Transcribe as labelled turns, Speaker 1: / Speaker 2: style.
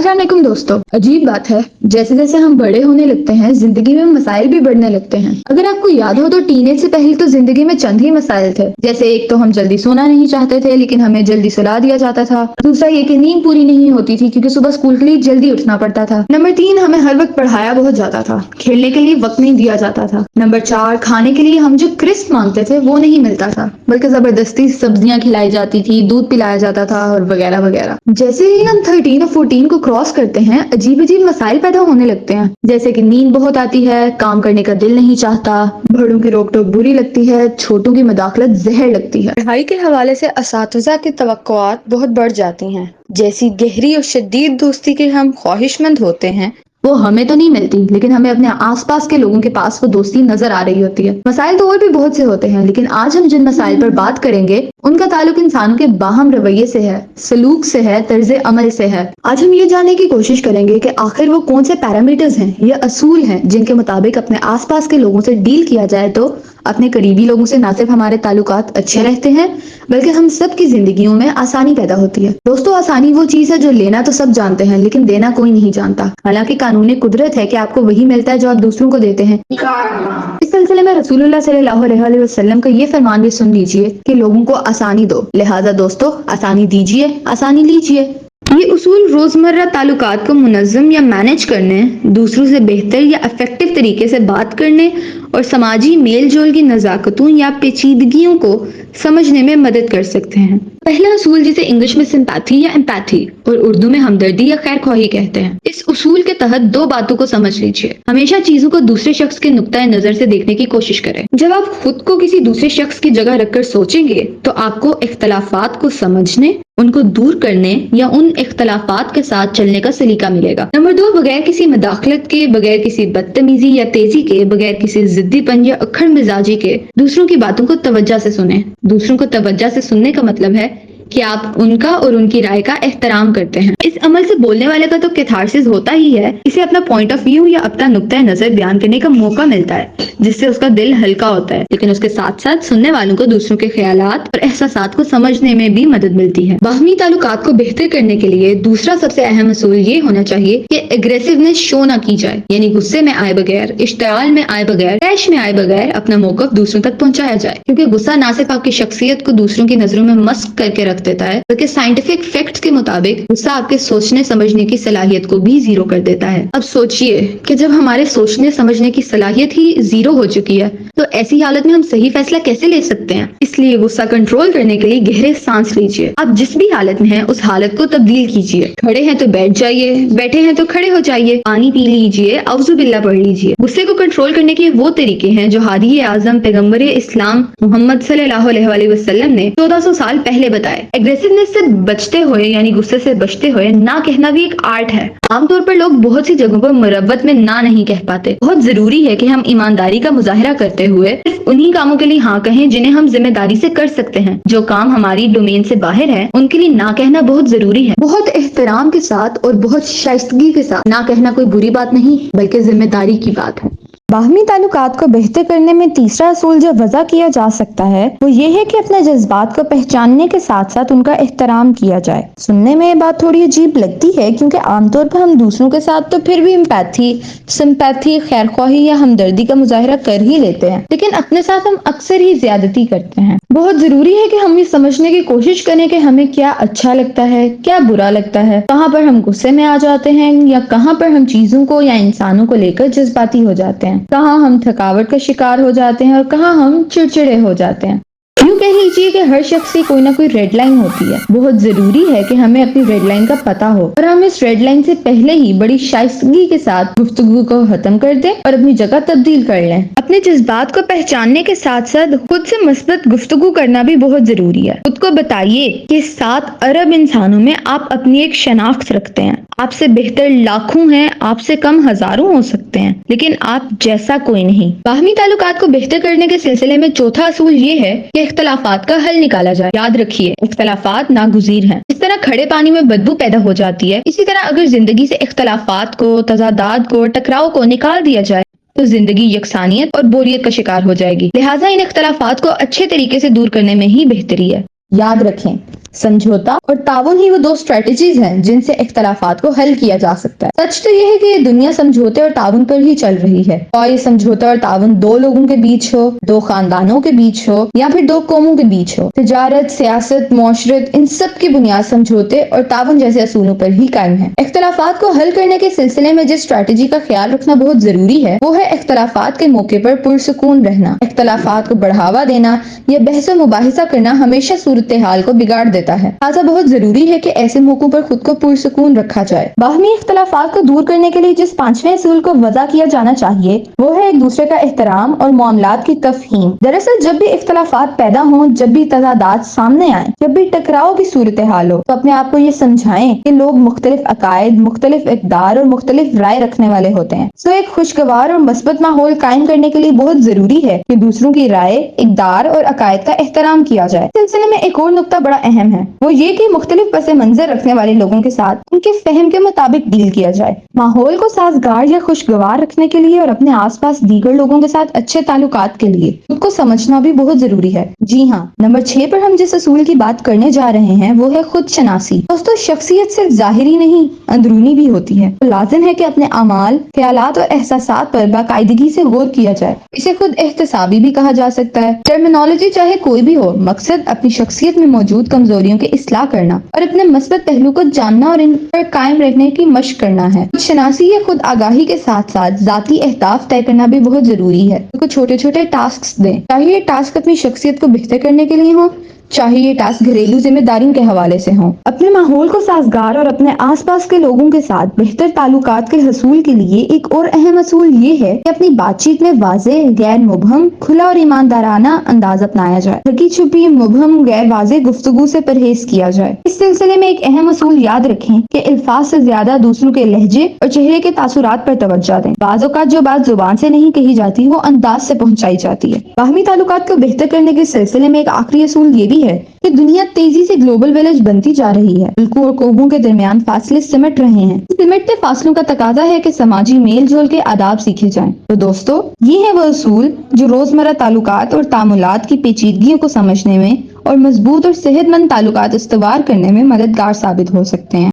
Speaker 1: अस्सलाम वालेकुम दोस्तों। अजीब बात है, जैसे जैसे हम बड़े होने लगते हैं जिंदगी में मसाइल भी बढ़ने लगते हैं। अगर आपको याद हो तो टीनेज से पहले तो जिंदगी में चंद ही मसाइल थे। जैसे एक तो हम जल्दी सोना नहीं चाहते थे लेकिन हमें जल्दी सुला दिया जाता था। दूसरा ये कि नींद पूरी नहीं होती थी क्योंकि सुबह स्कूल के लिए जल्दी उठना पड़ता था। नंबर 3, हमें हर वक्त पढ़ाया बहुत जाता था, खेलने के लिए वक्त नहीं दिया जाता था। नंबर 4, खाने के लिए हम जो क्रिस्प मांगते थे वो नहीं मिलता था, बल्कि जबरदस्ती सब्जियां खिलाई जाती थी, दूध पिलाया जाता था और वगैरह वगैरह। जैसे ही हम 13 और 14 को क्रॉस करते हैं अजीब अजीब मसाइल पैदा होने लगते हैं, जैसे कि नींद बहुत आती है, काम करने का दिल नहीं चाहता, बड़ों की रोक टोक बुरी लगती है, छोटों की मदाखलत जहर लगती है। पढ़ाई के हवाले से असातिज़ा की तवक्कुआत बहुत बढ़ जाती हैं। जैसी गहरी और शदीद दोस्ती के हम ख्वाहिशमंद होते हैं वो हमें तो नहीं मिलती, लेकिन हमें अपने आसपास के लोगों के पास वो दोस्ती नजर आ रही होती है। मसाइल तो और भी बहुत से होते हैं, लेकिन आज हम जिन मसाइल पर बात करेंगे उनका ताल्लुक इंसानों के बाहम रवैये से है, सलूक से है, तर्ज अमल से है। आज हम ये जानने की कोशिश करेंगे कि आखिर वो कौन से पैरामीटर्स हैं या असूल हैं जिनके मुताबिक अपने आसपास के लोगों से डील किया जाए तो अपने करीबी लोगों से ना सिर्फ हमारे ताल्लुकात अच्छे रहते हैं बल्कि हम सब की जिंदगियों में आसानी पैदा होती है। दोस्तों, आसानी वो चीज है जो लेना तो सब जानते हैं लेकिन देना कोई नहीं जानता। हालांकि कानूनी कुदरत है कि आपको वही मिलता है जो आप दूसरों को देते हैं। इस सिलसिले में रसूलुल्लाह सल्लल्लाहु अलैहि वसल्लम का ये फरमान भी सुन लीजिए कि लोगों को आसानी दो, लिहाजा दोस्तों आसानी दीजिए, आसानी लीजिए। ये उसूल रोजमर्रा ताल्लुकात को मुनज़्ज़म या मैनेज करने, दूसरों से बेहतर या इफेक्टिव तरीके से बात करने और समाजी मेल जोल की नज़ाकतों या पेचीदगियों को समझने में मदद कर सकते हैं। पहला उसूल जिसे इंग्लिश में सिंपैथी या एम्पैथी और उर्दू में हमदर्दी या खैर ख्वाही कहते हैं। इस उसूल के तहत दो बातों को समझ लीजिए। हमेशा चीजों को दूसरे शख्स के नुक्ता नजर से देखने की कोशिश करें। जब आप खुद को किसी दूसरे शख्स की जगह रखकर सोचेंगे तो आपको इख्तलाफात को समझने, उनको दूर करने या उन इख्तलाफात के साथ चलने का सलीका मिलेगा। नंबर 2, बगैर किसी मदाखलत के, बगैर किसी बदतमीजी या तेजी के, बगैर किसी जिद्दीपन या अक्खड़ मिजाजी के दूसरों की बातों को तवज्जो से सुने। दूसरों को तवज्जो से सुनने का मतलब है कि आप उनका और उनकी राय का एहतराम करते हैं। इस अमल से बोलने वाले का तो कैथारसिस होता ही है, इसे अपना पॉइंट ऑफ व्यू या अपना नुक्ता नजर बयान करने का मौका मिलता है जिससे उसका दिल हल्का होता है, लेकिन उसके साथ साथ सुनने वालों को दूसरों के ख्यालात और एहसासात को समझने में भी मदद मिलती है। बाहमी ताल्लुकात को बेहतर करने के लिए दूसरा सबसे अहम असूल ये होना चाहिए कि एग्रेसिवनेस शो ना की जाए, यानी गुस्से में आए बगैर, इश्तियाल में आए बगैर, तैश में आए बगैर अपना मौकफ दूसरों तक पहुंचाया जाए। क्योंकि गुस्सा ना सिर्फ आपकी शख्सियत को दूसरों की नजरों में मस्क करके रख देता है, बल्कि साइंटिफिक फैक्ट्स के मुताबिक गुस्सा आपके सोचने समझने की सलाहियत को भी जीरो कर देता है। अब सोचिए कि जब हमारे सोचने समझने की सलाहियत ही जीरो हो चुकी है तो ऐसी हालत में हम सही फैसला कैसे ले सकते हैं। इसलिए गुस्सा कंट्रोल करने के लिए गहरे सांस लीजिए। आप जिस भी हालत में हैं उस हालत को तब्दील कीजिए। खड़े हैं तो बैठ जाइए, बैठे हैं तो खड़े हो जाइए, पानी पी लीजिए, औज़ु बिल्लाह पढ़ लीजिए। गुस्से को कंट्रोल करने के वो तरीके हैं जो हादी आजम पैगम्बर इस्लाम मोहम्मद सल्लल्लाहु अलैहि वसल्लम ने 1400 साल पहले बताए। एग्रेसिवनेस से बचते हुए यानी गुस्से से बचते हुए ना कहना भी एक आर्ट है। आमतौर पर लोग बहुत सी जगहों पर मुरव्वत में ना नहीं कह पाते। बहुत जरूरी है कि हम ईमानदारी का मुजाहिरा करते हुए सिर्फ उन्हीं कामों के लिए हाँ कहें जिन्हें हम जिम्मेदारी से कर सकते हैं। जो काम हमारी डोमेन से बाहर है उनके लिए ना कहना बहुत जरूरी है। बहुत एहतराम के साथ और बहुत शाइस्तगी के साथ ना कहना कोई बुरी बात नहीं बल्कि जिम्मेदारी की बात है। बाहमी ताल्लुकात को बेहतर करने में तीसरा असूल जो वज़ा किया जा सकता है वो ये है कि अपने जज्बात को पहचानने के साथ साथ उनका एहतराम किया जाए। सुनने में ये बात थोड़ी अजीब लगती है क्योंकि आमतौर पर हम दूसरों के साथ तो फिर भी एम्पैथी, सिंपैथी, खैरख्वाही या हमदर्दी का मुजाहिरा कर ही लेते हैं, लेकिन अपने साथ हम अक्सर ही ज्यादती करते हैं। बहुत जरूरी है कि हम ये समझने की कोशिश करें कि हमें क्या अच्छा लगता है, क्या बुरा लगता है, कहाँ पर हम गुस्से में आ जाते हैं या कहाँ पर हम चीजों को या इंसानों को लेकर जज्बाती हो जाते हैं, कहाँ हम थकावट का शिकार हो जाते हैं और कहाँ हम चिड़चिड़े हो जाते हैं। यूँ कह लीजिए कि हर शख्स की कोई ना कोई रेड लाइन होती है। बहुत जरूरी है कि हमें अपनी रेड लाइन का पता हो और हम इस रेड लाइन से पहले ही बड़ी शाइस्तगी के साथ गुफ्तगू को खत्म कर दें और अपनी जगह तब्दील कर लें। अपने जज्बात को पहचानने के साथ साथ खुद से मस्बत गुफ्तगू करना भी बहुत जरूरी है। खुद को बताइए कि 7 अरब इंसानों में आप अपनी एक शनाख्त रखते हैं। आपसे बेहतर लाखों हैं, आपसे कम हजारों हो सकते हैं, लेकिन आप जैसा कोई नहीं। बाहमी ताल्लुकात को बेहतर करने के सिलसिले में चौथा असूल ये है कि इख्तलाफात का हल निकाला जाए। याद रखिए इख्तलाफात नागुज़ीर हैं। इस तरह खड़े पानी में बदबू पैदा हो जाती है, इसी तरह अगर जिंदगी से इख्तलाफात को, तजादात को, टकराव को निकाल दिया जाए तो जिंदगी यकसानियत और बोरियत का शिकार हो जाएगी। लिहाजा इन इख्तलाफात को अच्छे तरीके से दूर करने में ही बेहतरी है। याद रखें समझौता और ताउन ही वो दो स्ट्रेटजीज हैं जिनसे इख्तलाफात को हल किया जा सकता है। सच तो यह है कि ये दुनिया समझौते और ताउन पर ही चल रही है, और ये समझौता और ताउन दो लोगों के बीच हो, दो खानदानों के बीच हो, या फिर दो कौमों के बीच हो। तिजारत, सियासत, मुआशरत, इन सब की बुनियाद समझौते और ताउन जैसे असूलों पर ही कायम है। इख्तलाफात को हल करने के सिलसिले में जिस स्ट्रेटजी का ख्याल रखना बहुत जरूरी है वो है इख्तलाफात के मौके पर पुरसुकून रहना। इख्तलाफात को बढ़ावा देना या बहस व मुबाहिसा करना हमेशा सूरत हाल को बिगाड़ देता है। लिहाजा बहुत जरूरी है कि ऐसे मौकों पर खुद को पुरसुकून रखा जाए। बाहमी इख्तलाफात को दूर करने के लिए जिस 5वें असूल को वज़ा किया जाना चाहिए वो है एक दूसरे का एहतराम और मामलात की तफहीम। दरअसल जब भी इख्तलाफात पैदा हों, जब भी तजादात सामने आए, जब भी टकराव की सूरत हाल हो, तो अपने आप को ये समझाएं कि लोग मुख्तलिफ अकायद, मुख्तलिफ इक़दार और मुख्तलिफ राय रखने वाले होते हैं। तो एक खुशगवार और मस्बत माहौल कायम करने के लिए बहुत जरूरी है कि दूसरों की राय, इक़दार और अकायद का एहतराम किया जाए। इस सिलसिले में एक और नुक्ता बड़ा अहम है, वो ये कि मुख्तलिफ पस मंजर रखने वाले लोगों के साथ उनके फहम के मुताबिक डील किया जाए। माहौल को साजगार या खुशगवार रखने के लिए और अपने आसपास दीगर लोगों के साथ अच्छे ताल्लुकात के लिए खुद को समझना भी बहुत जरूरी है। जी हाँ, नंबर 6 पर हम जिस असूल की बात करने जा रहे हैं वो है खुद शनासी। दोस्तों, शख्सियत सिर्फ जाहिरी नहीं अंदरूनी भी होती है। तो लाजिम है कि अपने अमाल, ख्यालात और एहसासात पर बाकायदगी से गौर किया जाए। इसे खुद एहतसाबी भी कहा जा सकता है। टर्मिनोलॉजी चाहे कोई भी हो, मकसद अपनी शख्सियत में मौजूद कमजोरियों की इस्लाह करना और अपने मस्बत पहलू को जानना और इन पर कायम रहने की मशक करना है। खुद शनासी या खुद आगाही के साथ साथ जाती अहदाफ तय करना भी बहुत जरूरी है। कुछ छोटे छोटे टास्क दें, चाहे ये टास्क अपनी शख्सियत को बेहतर करने के लिए हो, चाहे ये टास्क घरेलू जिम्मेदारियों के हवाले से हों। अपने माहौल को साजगार और अपने आसपास के लोगों के साथ बेहतर ताल्लुकात के हसूल के लिए एक और अहम असूल ये है कि अपनी बातचीत में वाज़े, गैर मुबहम, खुला और ईमानदाराना अंदाज अपनाया जाए। ढकी छुपी, मुबहम, गैर वाज़े गुफ्तगू से परहेज किया जाए। इस सिलसिले में एक अहम असूल याद रखें कि अल्फाज से ज्यादा दूसरों के लहजे और चेहरे के तासुरात पर तवज्जो दें। बाज़ औक़ात जो बात जुबान से नहीं कही जाती वो अंदाज से पहुंचाई जाती है। बाहमी ताल्लुकात को बेहतर करने के सिलसिले में एक आखिरी असूल ये भी है कि दुनिया तेजी से ग्लोबल विलेज बनती जा रही है। मुल्कों और कौमों के दरमियान फासले सिमट रहे हैं। सिमटते फासलों का तकाजा है कि समाजी मेल जोल के आदाब सीखे जाएं। तो दोस्तों, ये है वो असूल जो रोजमर्रा ताल्लुकात और तामुलात की पेचीदगियों को समझने में और मजबूत और सेहतमंद ताल्लुकात इस्तवार करने में मददगार साबित हो सकते हैं।